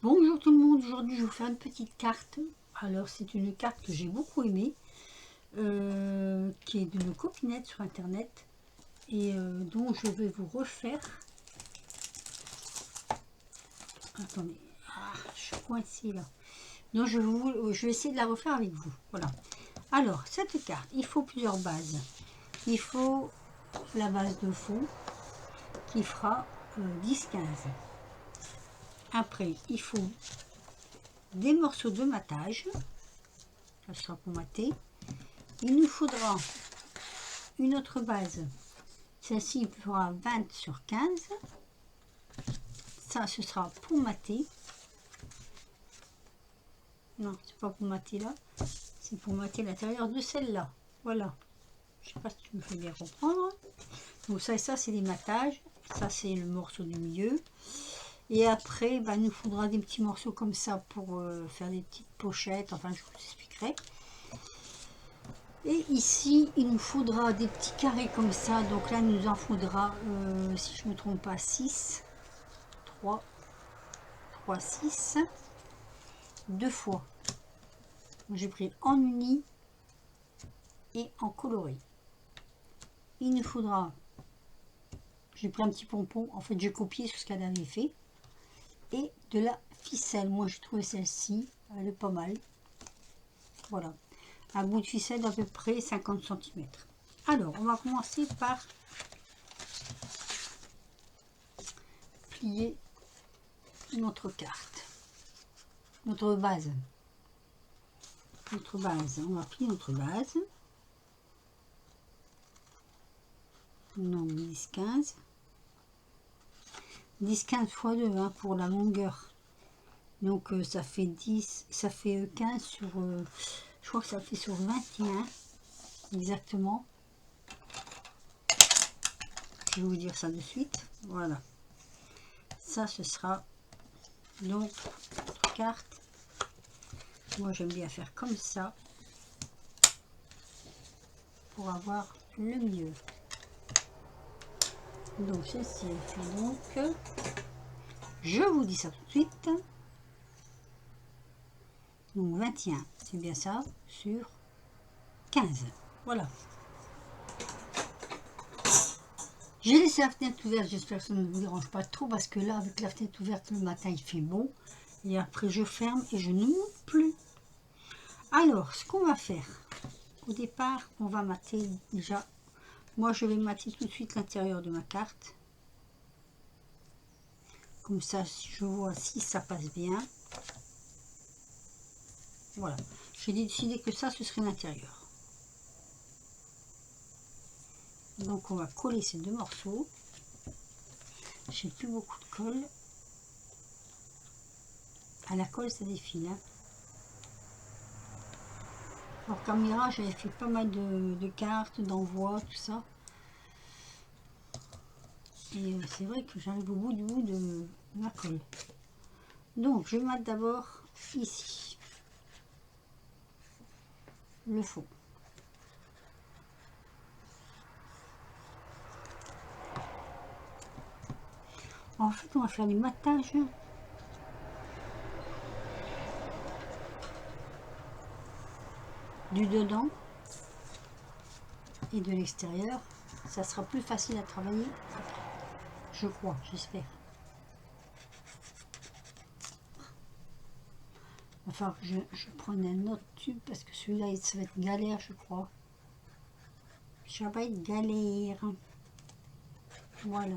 Bonjour tout le monde, aujourd'hui je vais vous faire une petite carte. Alors c'est une carte que j'ai beaucoup aimée, qui est d'une copinette sur internet et dont je vais vous refaire. Attendez, je suis coincée là. Donc je vais essayer de la refaire avec vous. Voilà. Alors cette carte, il faut plusieurs bases. Il faut la base de fond qui fera 10-15. Après il faut des morceaux de matage. Ça sera pour mater. Il nous faudra une autre base. Celle-ci fera 20 sur 15. Ça, ce sera pour mater. Non, c'est pas pour mater là. C'est pour mater l'intérieur de celle-là. Voilà. Je sais pas si tu me fais bien comprendre. Donc ça et ça, c'est des matages. Ça, c'est le morceau du milieu. Et après, il nous faudra des petits morceaux comme ça pour faire des petites pochettes. Enfin, je vous expliquerai. Et ici, il nous faudra des petits carrés comme ça. Donc là, il nous en faudra, si je ne me trompe pas, 6. 3, 6. Deux fois. J'ai pris en uni et en coloré. Il nous faudra, j'ai pris un petit pompon. En fait, j'ai copié sur ce qu'elle avait fait. Et de la ficelle. Moi, j'ai trouvé celle-ci. Elle est pas mal. Voilà. Un bout de ficelle d'à peu près 50 cm. Alors, on va commencer par plier notre carte, notre base. On va plier notre base. Donc 10-15. 10-15 x 2 hein, pour la longueur. Donc ça fait 10, ça fait 15 sur... je crois que ça fait sur 21 exactement. Je vais vous dire ça de suite. Voilà. Ça, ce sera donc notre carte. Moi, j'aime bien faire comme ça pour avoir le mieux. Donc, ceci est fait donc. Je vous dis ça tout de suite. Donc, 21, c'est bien ça, sur 15. Voilà. J'ai laissé la fenêtre ouverte, j'espère que ça ne vous dérange pas trop parce que là, avec la fenêtre ouverte, le matin, il fait bon. Et après, je ferme et je ne monte plus. Alors, ce qu'on va faire, au départ, on va mater déjà. Moi, je vais mater tout de suite l'intérieur de ma carte. Comme ça, je vois si ça passe bien. Voilà. J'ai décidé que ça, ce serait l'intérieur. Donc, on va coller ces deux morceaux. J'ai plus beaucoup de colle. À la colle, ça défile. Hein. Alors, caméra, j'avais fait pas mal de cartes, d'envoi, tout ça. Et c'est vrai que j'arrive au bout de ma colle. Donc, je mate d'abord ici le fond. En fait, on va faire du matage du dedans et de l'extérieur. Ça sera plus facile à travailler après. Je crois, j'espère. Il va falloir que je prenne un autre tube parce que celui-là, ça va être galère, je crois. Ça va être galère. Voilà.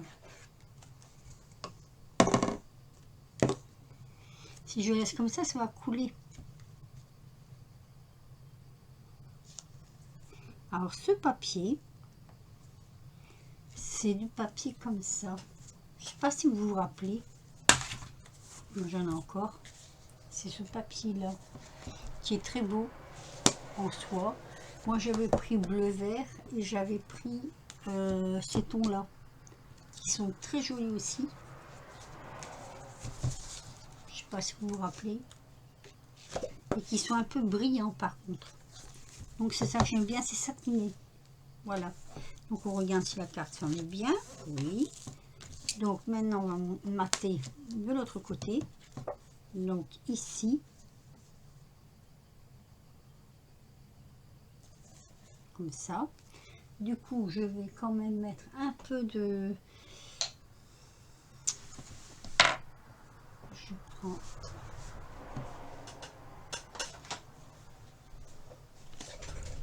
Si je laisse comme ça va couler. Alors, ce papier, c'est du papier comme ça. Je ne sais pas si vous vous rappelez. Moi, j'en ai encore. C'est ce papier-là qui est très beau en soie. Moi, j'avais pris bleu-vert et j'avais pris ces tons-là qui sont très jolis aussi. Je ne sais pas si vous vous rappelez. Et qui sont un peu brillants par contre. Donc, c'est ça que j'aime bien, c'est satiné. Voilà. Donc, on regarde si la carte s'en est bien. Oui. Donc, maintenant, on va mater de l'autre côté. Donc ici, comme ça. Du coup, je vais quand même mettre un peu de... Je prends...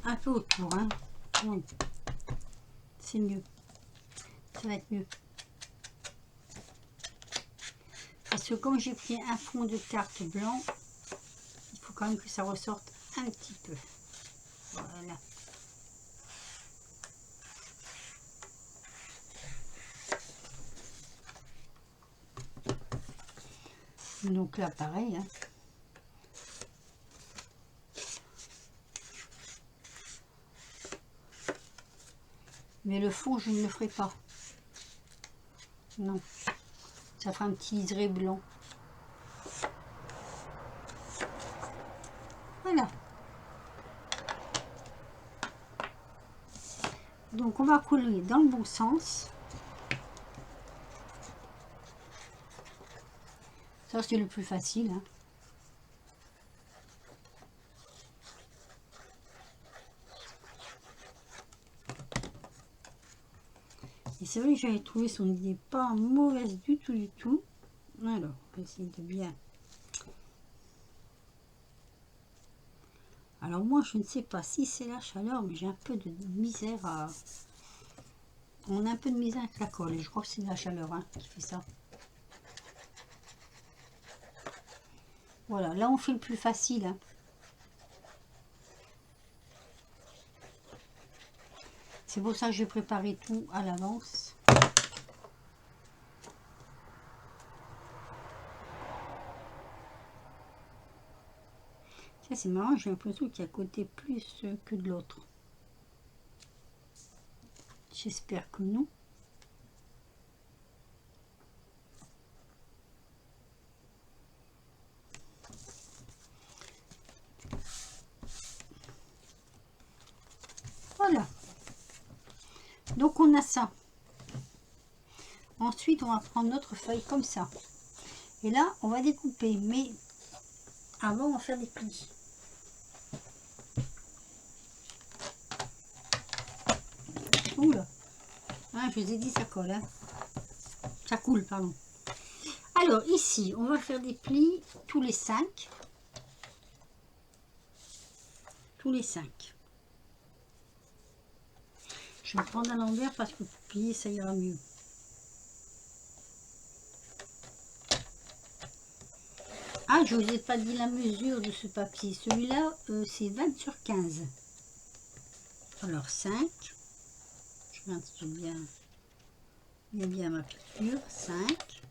un peu autour, hein. Oui. C'est mieux. Ça va être mieux. Parce que comme j'ai pris un fond de carte blanc, il faut quand même que ça ressorte un petit peu. Voilà. Donc là, pareil. Hein. Mais le fond, je ne le ferai pas. Non. Ça fera un petit liseré blanc. Voilà. Donc on va coller dans le bon sens. Ça c'est le plus facile. Hein. Et c'est vrai que j'avais trouvé son idée pas mauvaise du tout du tout. Alors, on va essayer de bien. Alors moi je ne sais pas si c'est la chaleur, mais j'ai un peu de misère à... On a un peu de misère avec la colle et je crois que c'est de la chaleur hein, qui fait ça. Voilà, là on fait le plus facile. Hein. C'est pour ça que j'ai préparé tout à l'avance. Ça c'est marrant, j'ai l'impression qu'il y a côté plus que de l'autre. J'espère que non. Voilà. Donc on a ça. Ensuite, on va prendre notre feuille comme ça. Et là, on va découper. Mais avant, on va faire des plis. Oula. Ah, je vous ai dit, ça colle. Hein. Ça coule, pardon. Alors, ici, on va faire des plis tous les 5. Tous les 5. Je vais prendre à l'envers parce que pour plier, ça ira mieux. Ah, je ne vous ai pas dit la mesure de ce papier. Celui-là, c'est 20 sur 15. Alors, 5. Je regarde si j'ai bien ma piqûre. 5.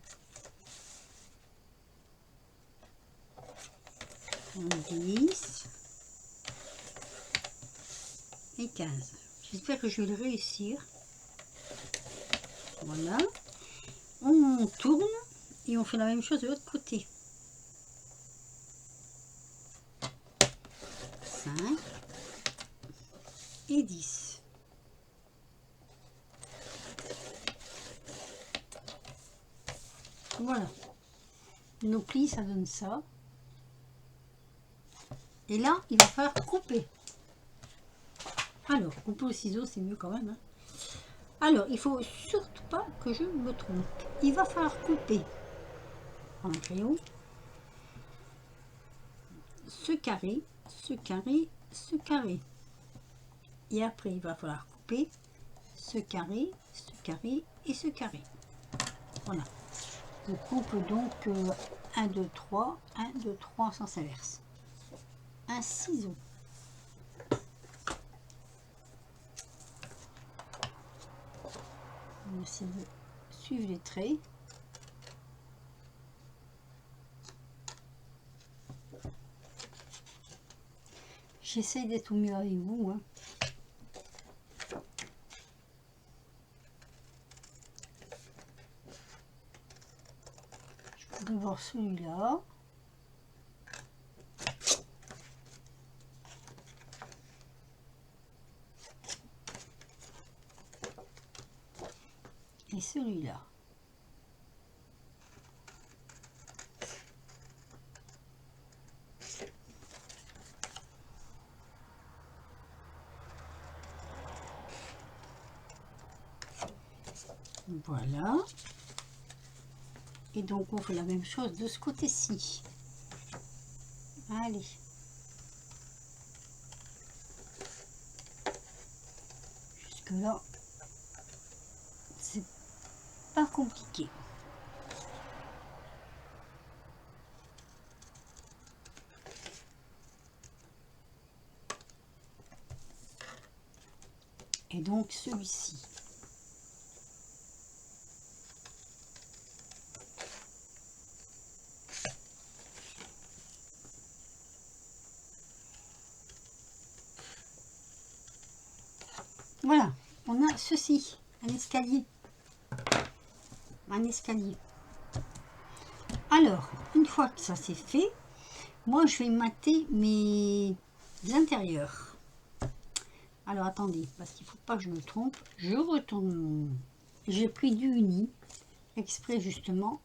10. Et 15. J'espère que je vais le réussir. Voilà. On tourne et on fait la même chose de l'autre côté. 5 et 10. Voilà. Nos plis, ça donne ça. Et là, il va falloir couper. Alors, couper au ciseau, c'est mieux quand même. Hein. Alors, il faut surtout pas que je me trompe. Il va falloir couper en un crayon ce carré, ce carré, ce carré. Et après, il va falloir couper ce carré et ce carré. Voilà. Je coupe donc 1, 2, 3, 1, 2, 3 en sens inverse. Un ciseau. On va essayer de suivre les traits. J'essaie d'être au mieux avec vous. Hein. Je vais voir celui-là. Et celui-là. Voilà. Et donc on fait la même chose de ce côté-ci. Allez. Jusque là, c'est pas compliqué. Et donc celui-ci. Voilà, on a ceci, un escalier. Un escalier. Alors, une fois que ça c'est fait, moi je vais mater mes intérieurs. Alors attendez, parce qu'il ne faut pas que je me trompe. Je retourne. J'ai pris du uni, exprès justement.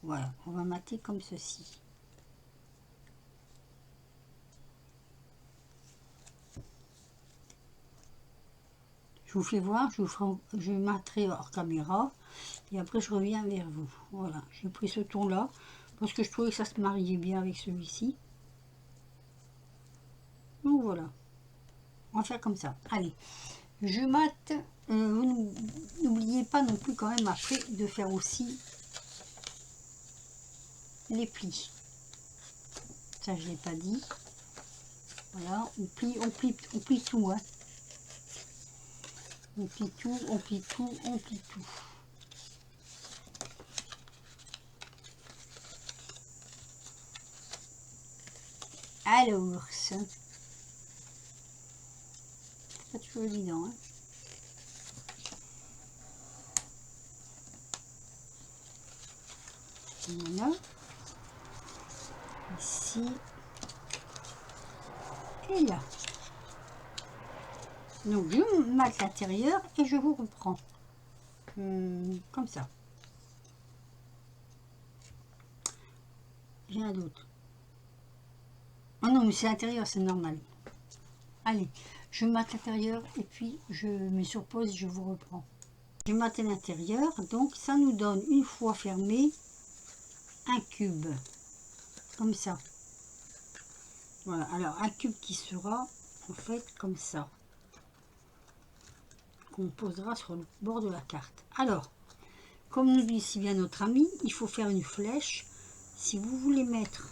Voilà, on va mater comme ceci. Je vous fais voir, je materai hors caméra et après je reviens vers vous. Voilà, j'ai pris ce ton là parce que je trouvais que ça se mariait bien avec celui-ci. Donc voilà, on va faire comme ça. Allez, je mate. Vous n'oubliez pas non plus quand même après de faire aussi les plis. Ça je l'ai pas dit. Voilà, on plie tout. Hein. On plie tout, on plie tout, on plie tout. Alors, ça, c'est pas toujours évident. Hein. Voilà. Ici. Et là. Donc, je mate l'intérieur et je vous reprends. Comme ça. J'ai un doute. Oh non, mais c'est l'intérieur, c'est normal. Allez, je mate l'intérieur et puis je me surpose et je vous reprends. J'ai maté l'intérieur, donc ça nous donne, une fois fermé, un cube. Comme ça. Voilà, alors un cube qui sera en fait comme ça. Qu'on posera sur le bord de la carte. Alors, comme nous dit si bien notre ami, il faut faire une flèche. Si vous voulez mettre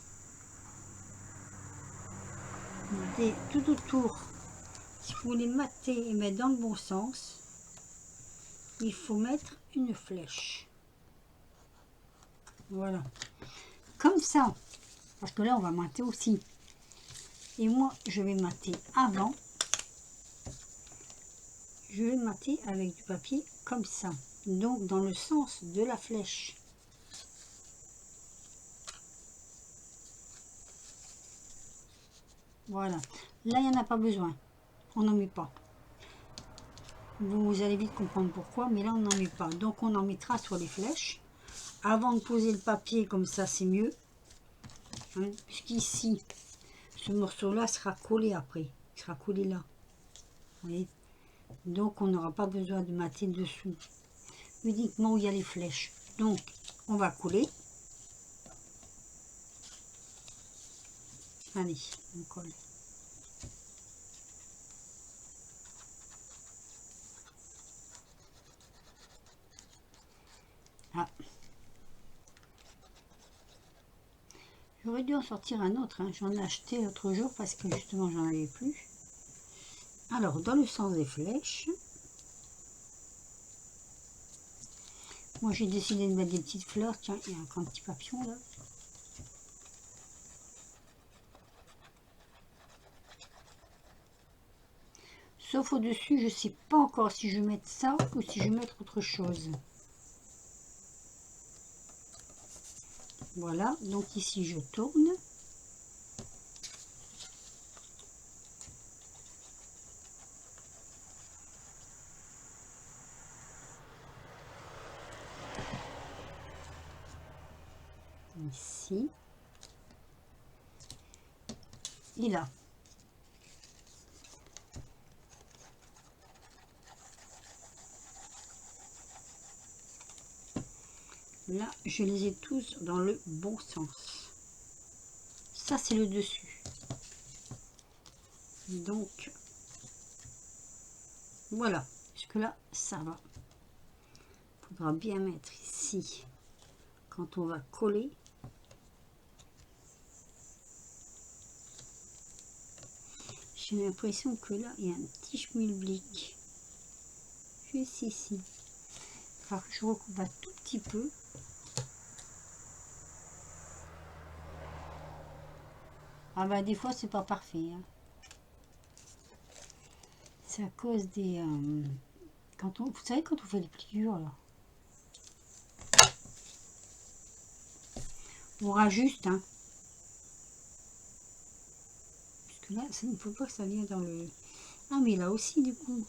tout autour, si vous voulez mater et mettre dans le bon sens, il faut mettre une flèche. Voilà. Comme ça. Parce que là, on va mater aussi. Et moi, je vais mater avant. Je vais mater avec du papier comme ça. Donc, dans le sens de la flèche. Voilà. Là, il n'y en a pas besoin. On n'en met pas. Vous allez vite comprendre pourquoi, mais là, on n'en met pas. Donc, on en mettra sur les flèches. Avant de poser le papier, comme ça, c'est mieux. Hein, puisqu'ici, ce morceau-là sera collé après. Il sera collé là. Vous voyez? Donc, on n'aura pas besoin de mater dessous. Uniquement où il y a les flèches. Donc, on va coller. Allez, on colle. Ah. J'aurais dû en sortir un autre. Hein. J'en ai acheté l'autre jour parce que justement, j'en avais plus. Alors, dans le sens des flèches, moi j'ai décidé de mettre des petites fleurs. Tiens, il y a encore un petit papillon là. Sauf au-dessus, je ne sais pas encore si je vais mettre ça ou si je vais mettre autre chose. Voilà, donc ici je tourne. Ici. Et là. Là, je les ai tous dans le bon sens. Ça, c'est le dessus. Donc, voilà. Jusque-là, ça va. Il faudra bien mettre ici, quand on va coller. J'ai l'impression que là, il y a un petit schmilblick. Juste ici. Alors, je recoupe un tout petit peu. Ah bah des fois c'est pas parfait. Hein. C'est à cause des... quand on, vous savez quand on fait les pliures là. On rajuste. Hein. Parce que là, ça ne faut pas que ça vienne dans le... Ah mais là aussi du coup.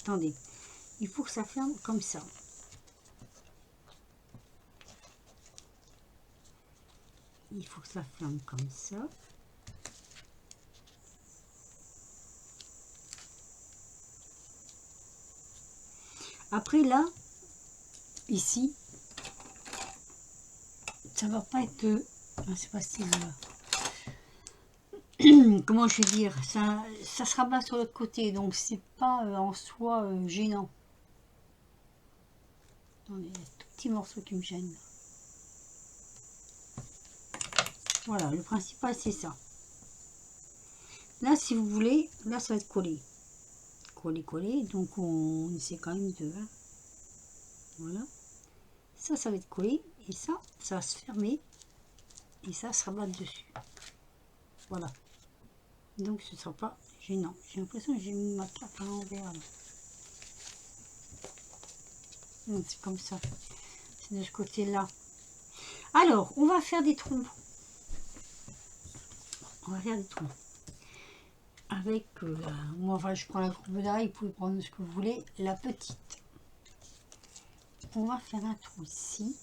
Attendez. Il faut que ça ferme comme ça. Il faut que ça ferme comme ça. Après là, ici, ça va pas être... c'est pas si comment je vais dire, ça se rabat sur l'autre côté, donc c'est pas en soi gênant. Attendez, il y a un tout petit morceau qui me gêne. Voilà, le principal c'est ça. Là, si vous voulez, là ça va être collé. Collé, donc on essaie quand même de... Hein. Voilà. Ça va être collé, et ça va se fermer, et ça se rabat dessus. Voilà. Donc ce ne sera pas gênant. J'ai l'impression que j'ai mis ma cape à l'envers. C'est comme ça. C'est de ce côté-là. Alors, on va faire des trous. On va faire des trous. Avec, moi, enfin, je prends la courbe là, vous pouvez prendre ce que vous voulez. La petite. On va faire un trou ici.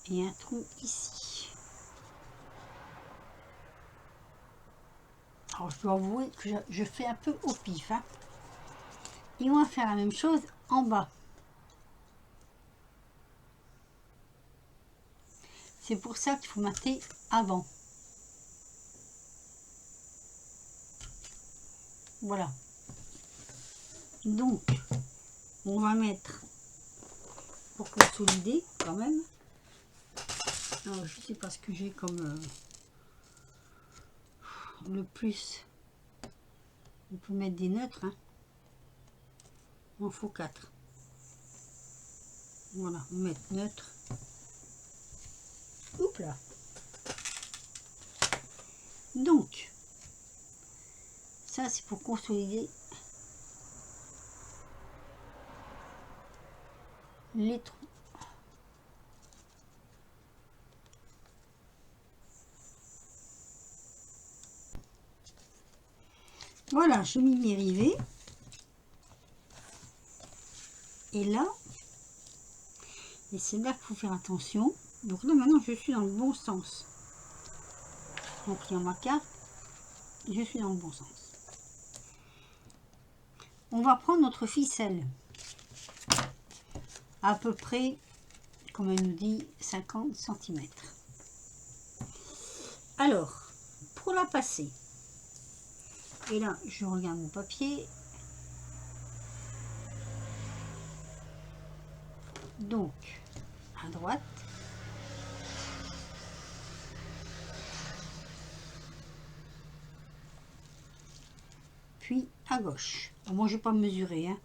Et un trou ici. Alors, je dois avouer que je fais un peu au pif. Hein. Et on va faire la même chose en bas. C'est pour ça qu'il faut mater avant. Voilà. Donc, on va mettre, pour consolider quand même. Alors, je sais pas ce que j'ai comme le plus. On peut mettre des neutres. Hein. Il en faut 4. Voilà, on met neutre. Oups là. Donc, ça c'est pour consolider les trous. Voilà, je mis mes rivets. Et là, et c'est là qu'il faut faire attention. Donc là maintenant je suis dans le bon sens. En pliant ma carte, je suis dans le bon sens. On va prendre notre ficelle. À peu près, comme elle nous dit, 50 cm. Alors, pour la passer, et là je regarde mon papier. Donc, à droite. Puis à gauche. Alors, moi, je vais pas mesurer. Hein.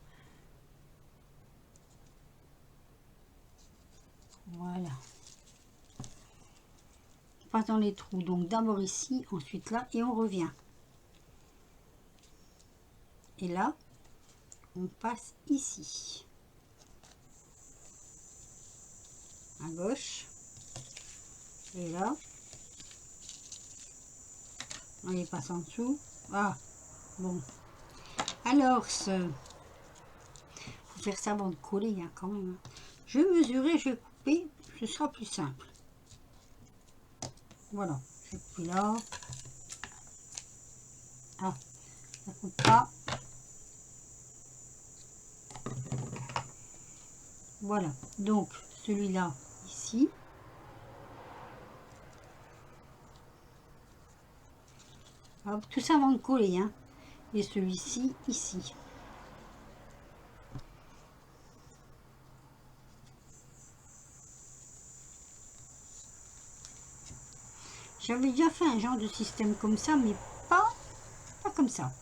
Voilà. On passe dans les trous. Donc, d'abord ici, ensuite là, et on revient. Et là, on passe ici. À gauche. Et là. On les passe en dessous. Ah, bon. Alors, faut faire ça avant de coller, hein, quand même. Je vais mesurer, je vais couper. Ce sera plus simple. Voilà. Je vais couper là. Ah, Ça coupe pas. Voilà, donc celui-là ici. Hop, tout ça va me coller, hein. Et celui-ci ici. J'avais déjà fait un genre de système comme ça, mais pas comme ça.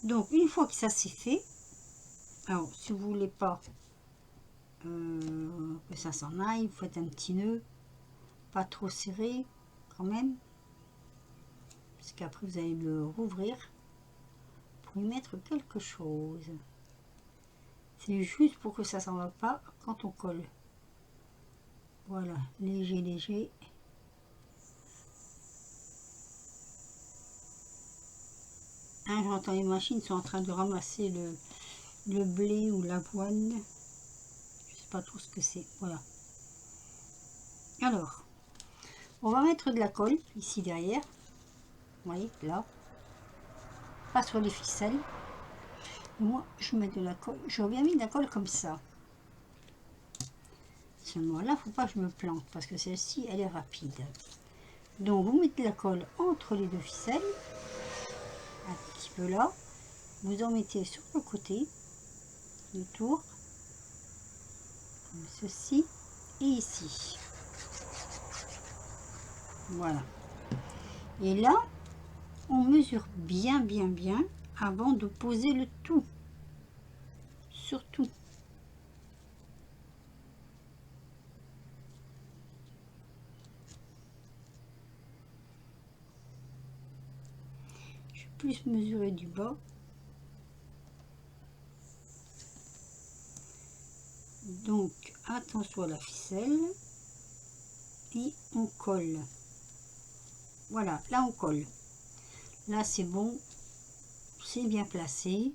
Donc une fois que ça c'est fait, alors si vous voulez pas que ça s'en aille, vous faites un petit nœud, pas trop serré quand même, parce qu'après vous allez le rouvrir pour y mettre quelque chose. C'est juste pour que ça s'en va pas quand on colle. Voilà, léger, léger. Hein, j'entends les machines sont en train de ramasser le blé ou l'avoine. Je sais pas trop ce que c'est. Voilà. Alors, on va mettre de la colle ici derrière. Vous voyez, là. Pas sur les ficelles. Moi, je mets de la colle. J'aurais bien mis de la colle comme ça. Seulement là, faut pas que je me plante parce que celle-ci, elle est rapide. Donc, vous mettez la colle entre les deux ficelles. Un petit peu là. Vous en mettez sur le côté. Le tour. Comme ceci. Et ici. Voilà. Et là, on mesure bien, bien, bien avant de poser le tout. Surtout. Je vais plus mesurer du bas. Donc, attention à la ficelle. Et on colle. Voilà, là on colle. Là c'est bon. C'est bien placé.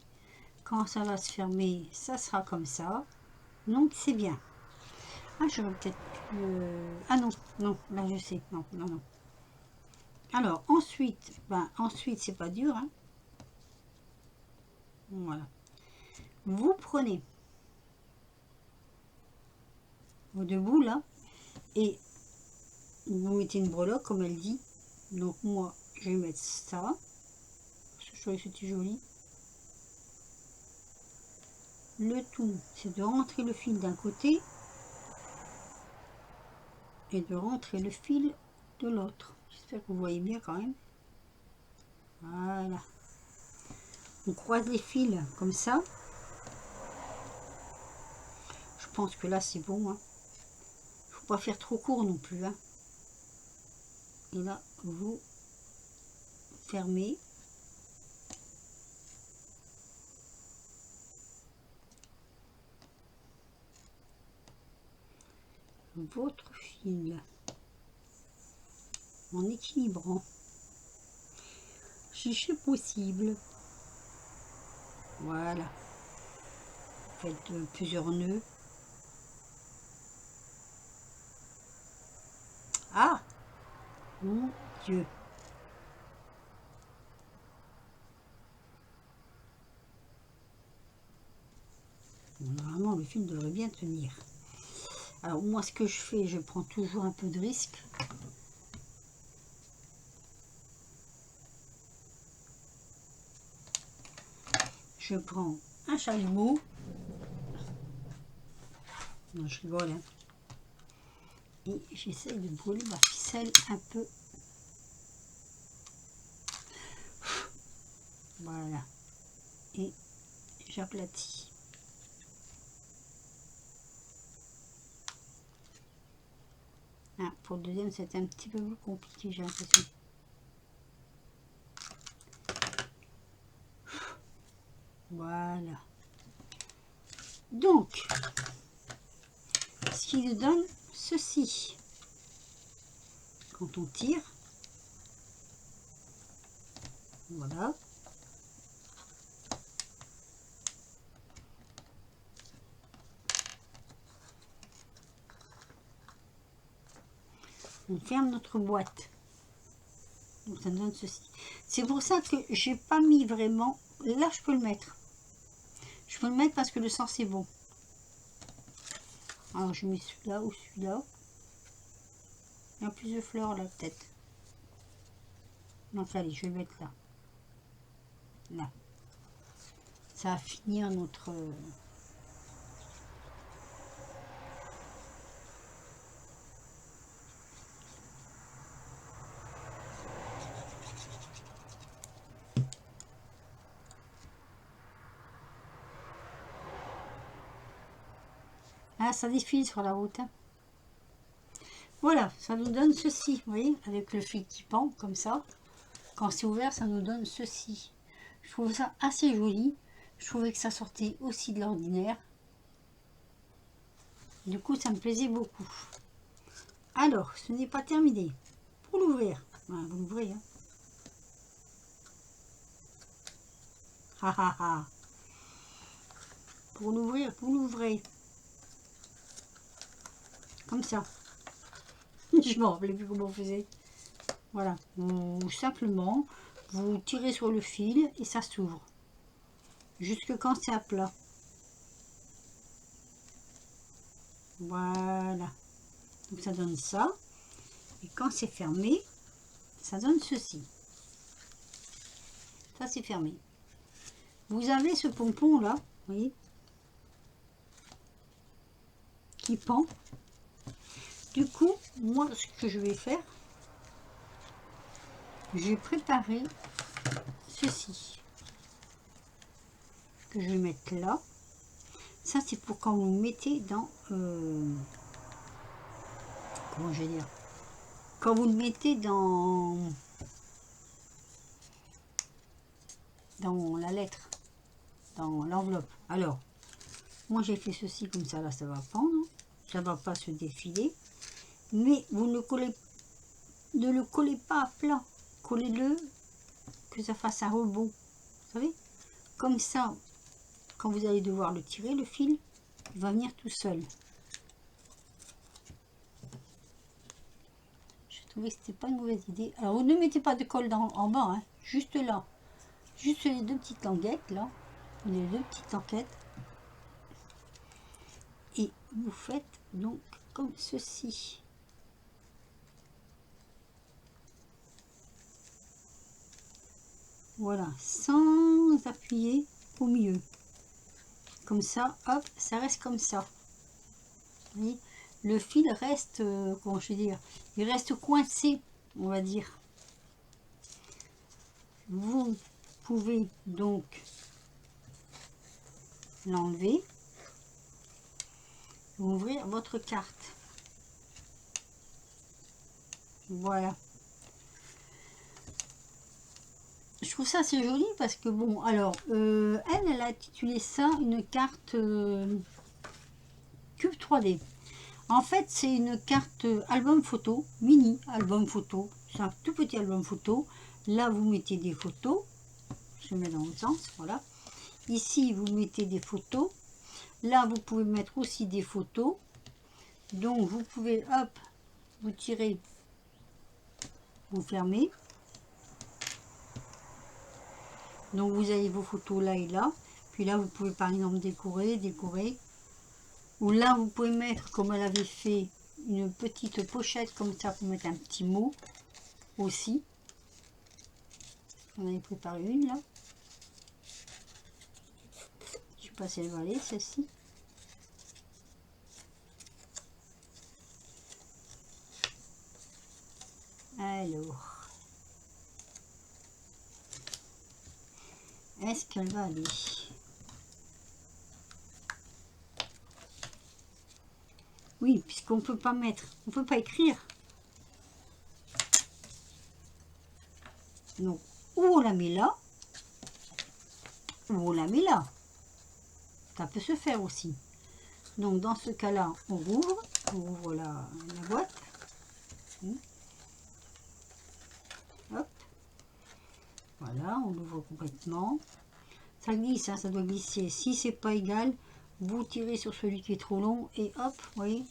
Quand ça va se fermer, ça sera comme ça. Donc c'est bien. Ah, je vais peut-être... Ah non, non, là je sais. Non, non, non. Alors ensuite, ensuite c'est pas dur. Hein. Voilà. Vous prenez vos deux bouts là et vous mettez une breloque comme elle dit. Donc moi je vais mettre ça. Parce que je trouvais que c'était joli. Le tout, c'est de rentrer le fil d'un côté et de rentrer le fil de l'autre. J'espère que vous voyez bien quand même. Voilà. On croise les fils comme ça. Je pense que là c'est bon. Hein. Faut pas faire trop court non plus. Hein. Et là, vous fermez. Votre fil en équilibrant si c'est possible. Voilà. Faites plusieurs nœuds. Ah, mon Dieu. Normalement, le fil devrait bien tenir. Alors, moi, ce que je fais, je prends toujours un peu de risque. Je prends un chalumeau. Non, je rigole. Hein. Et j'essaie de brûler ma ficelle un peu. Voilà. Et j'aplatis. Ah, pour le deuxième, c'était un petit peu plus compliqué, j'ai l'impression. Voilà. Donc, ce qui nous donne ceci. Quand on tire, voilà. On ferme notre boîte. Donc ça donne ceci. C'est pour ça que j'ai pas mis vraiment. Là, je peux le mettre. Je peux le mettre parce que le sens est bon. Alors, je mets celui-là ou celui-là. Il y a plus de fleurs là, peut-être. Donc, allez, je vais mettre là. Là. Ça va finir notre... Ah, ça défile sur la route. Hein. Voilà, ça nous donne ceci, vous voyez, avec le fil qui pend, comme ça. Quand c'est ouvert, ça nous donne ceci. Je trouve ça assez joli. Je trouvais que ça sortait aussi de l'ordinaire. Du coup, ça me plaisait beaucoup. Alors, ce n'est pas terminé. Pour l'ouvrir, voilà, vous l'ouvrez. Hein. Ha ha ha. Pour l'ouvrir, vous l'ouvrez. Comme ça. Je m'en rappelais plus comment on faisait. Voilà. Ou simplement, vous tirez sur le fil et ça s'ouvre. Jusque quand c'est à plat. Voilà. Donc ça donne ça. Et quand c'est fermé, ça donne ceci. Ça c'est fermé. Vous avez ce pompon là, vous voyez, qui pend. Du coup, moi ce que je vais faire, j'ai préparé ceci. Que je vais mettre là. Ça c'est pour quand vous mettez dans... comment je vais dire, quand vous le mettez dans la lettre, dans l'enveloppe. Alors, moi j'ai fait ceci comme ça, là ça va pendre, ça va pas se défiler, mais vous ne le collez pas à plat, collez-le que ça fasse un rebond, vous savez, comme ça, quand vous allez devoir le tirer, le fil, il va venir tout seul. Je trouvais que c'était pas une mauvaise idée. Alors vous ne mettez pas de colle en bas, hein, juste là. Juste les deux petites languettes là, les deux petites languettes, et vous faites donc comme ceci. Voilà, sans appuyer au milieu. Comme ça, hop, ça reste comme ça. Vous voyez, le fil reste, comment je vais dire, il reste coincé, on va dire. Vous pouvez donc l'enlever, ouvrir votre carte. Voilà. Je trouve ça assez joli parce que bon, alors, elle a intitulé ça une carte Cube 3D. En fait, c'est une carte album photo, mini album photo. C'est un tout petit album photo. Là, vous mettez des photos. Je mets dans le sens, voilà. Ici, vous mettez des photos. Là, vous pouvez mettre aussi des photos. Donc, vous pouvez, hop, vous tirez, vous fermez. Donc, vous avez vos photos là et là. Puis là, vous pouvez par exemple décorer. Ou là, vous pouvez mettre, comme elle avait fait, une petite pochette comme ça pour mettre un petit mot aussi. On avait préparé une là. Je sais pas si elle va aller, celle-ci. Alors, est-ce qu'elle va aller? Oui, puisqu'on peut pas mettre, on peut pas écrire. Donc, ou on la met là, ou on la met là. Ça peut se faire aussi. Donc, dans ce cas-là, on ouvre la boîte. Hop. Voilà, on l'ouvre complètement. Ça glisse, hein, ça doit glisser. Si c'est pas égal, vous tirez sur celui qui est trop long et hop, vous voyez,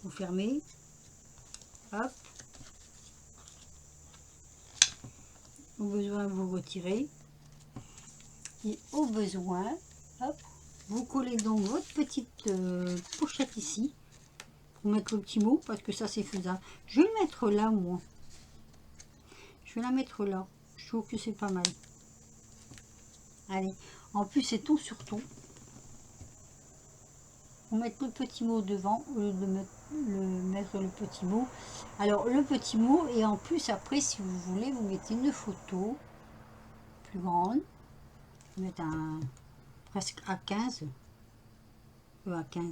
vous fermez. Hop. Au besoin, vous retirez. Et au besoin, hop, vous collez donc votre petite pochette ici. Pour mettre le petit mot, parce que ça c'est faisable. Je vais le mettre là, moi. Je vais la mettre là. Je trouve que c'est pas mal. Allez, en plus c'est ton sur ton. On met le petit mot devant au lieu de mettre le petit mot. Alors le petit mot, et en plus après si vous voulez vous mettez une photo plus grande. Vous mettez presque à 15. À 15.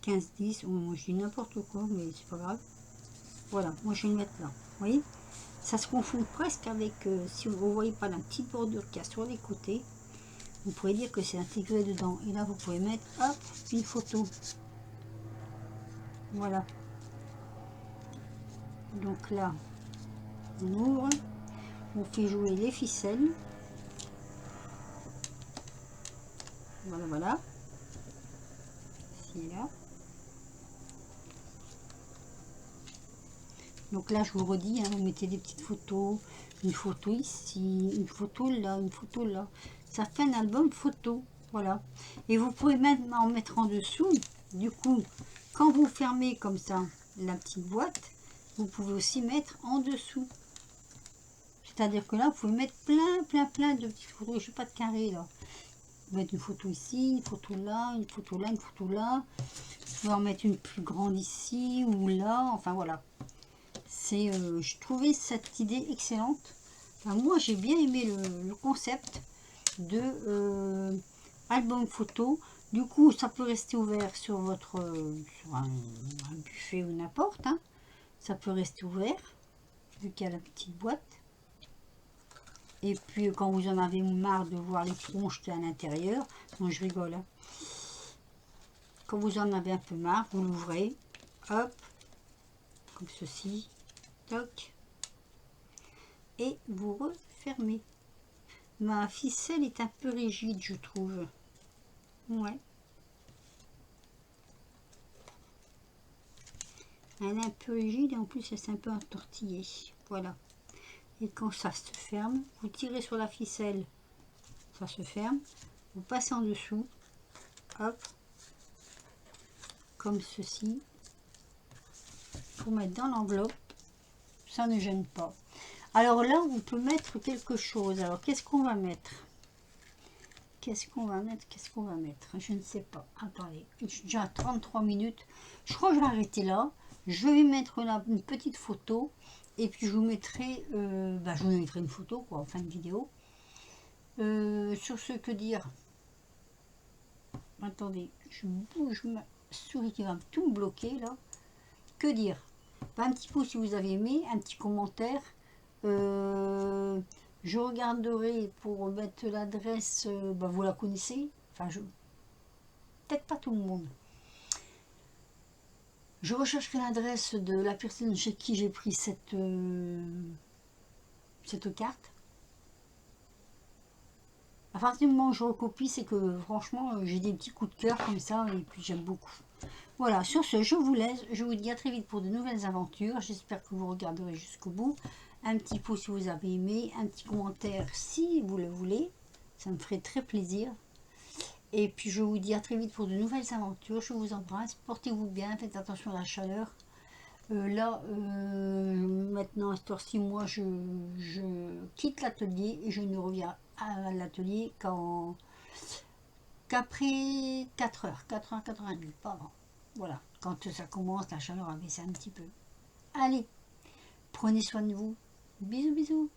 15, 10, moi je dis n'importe quoi, mais c'est pas grave. Voilà, moi je vais le mettre là. Vous voyez, ça se confond presque avec, si vous ne voyez pas la petite bordure qu'il y a sur les côtés, vous pouvez dire que c'est intégré dedans. Et là, vous pouvez mettre, hop, une photo. Voilà. Donc là, on ouvre, on fait jouer les ficelles. Voilà, voilà. Ici et là. Donc là, je vous redis, hein, vous mettez des petites photos, une photo ici, une photo là, une photo là. Ça fait un album photo, voilà. Et vous pouvez même en mettre en dessous. Du coup, quand vous fermez comme ça la petite boîte, vous pouvez aussi mettre en dessous. C'est-à-dire que là, vous pouvez mettre plein de petites photos. Je n'ai pas de carré là. Vous mettez une photo ici, une photo là, une photo là, une photo là. Vous pouvez en mettre une plus grande ici ou là. Enfin voilà. Je trouvais cette idée excellente. Enfin, moi j'ai bien aimé le concept de album photo. Du coup ça peut rester ouvert sur votre sur un buffet ou n'importe, hein. Ça peut rester ouvert vu qu'il y a la petite boîte. Et puis quand vous en avez marre de voir les tronches qu'il y a à l'intérieur, non je rigole, hein. Quand vous en avez un peu marre, vous l'ouvrez, hop, comme ceci. Toc. Et vous refermez. Ma ficelle est un peu rigide, je trouve. Ouais. Elle est un peu rigide et en plus elle s'est un peu entortillée. Voilà. Et quand ça se ferme, vous tirez sur la ficelle, ça se ferme. Vous passez en dessous. Hop. Comme ceci. Pour mettre dans l'enveloppe. Ça ne gêne pas. Alors là, on peut mettre quelque chose. Alors, qu'est-ce qu'on va mettre? Qu'est-ce qu'on va mettre? Qu'est-ce qu'on va mettre? Je ne sais pas. Attendez, j'ai déjà 33 minutes. Je crois que je vais arrêter là. Je vais mettre là une petite photo. Et puis, je vous mettrai, je vous mettrai une photo, quoi, en fin de vidéo. Sur ce, que dire? Attendez, je bouge ma souris qui va tout me bloquer, là. Que dire? Un petit pouce si vous avez aimé, un petit commentaire. Je regarderai pour mettre l'adresse, vous la connaissez, enfin peut-être pas tout le monde. Je rechercherai l'adresse de la personne chez qui j'ai pris cette carte. À partir du moment où je recopie, c'est que franchement j'ai des petits coups de cœur comme ça et puis j'aime beaucoup. Voilà, sur ce, je vous laisse. Je vous dis à très vite pour de nouvelles aventures. J'espère que vous regarderez jusqu'au bout. Un petit pouce si vous avez aimé, un petit commentaire si vous le voulez. Ça me ferait très plaisir. Et puis je vous dis à très vite pour de nouvelles aventures. Je vous embrasse. Portez-vous bien. Faites attention à la chaleur. Maintenant à cette heure-ci, moi je quitte l'atelier et je ne reviens à l'atelier qu'après 4 heures, 4h30, pas avant. Voilà, quand ça commence, la chaleur a baissé un petit peu. Allez, prenez soin de vous. Bisous, bisous.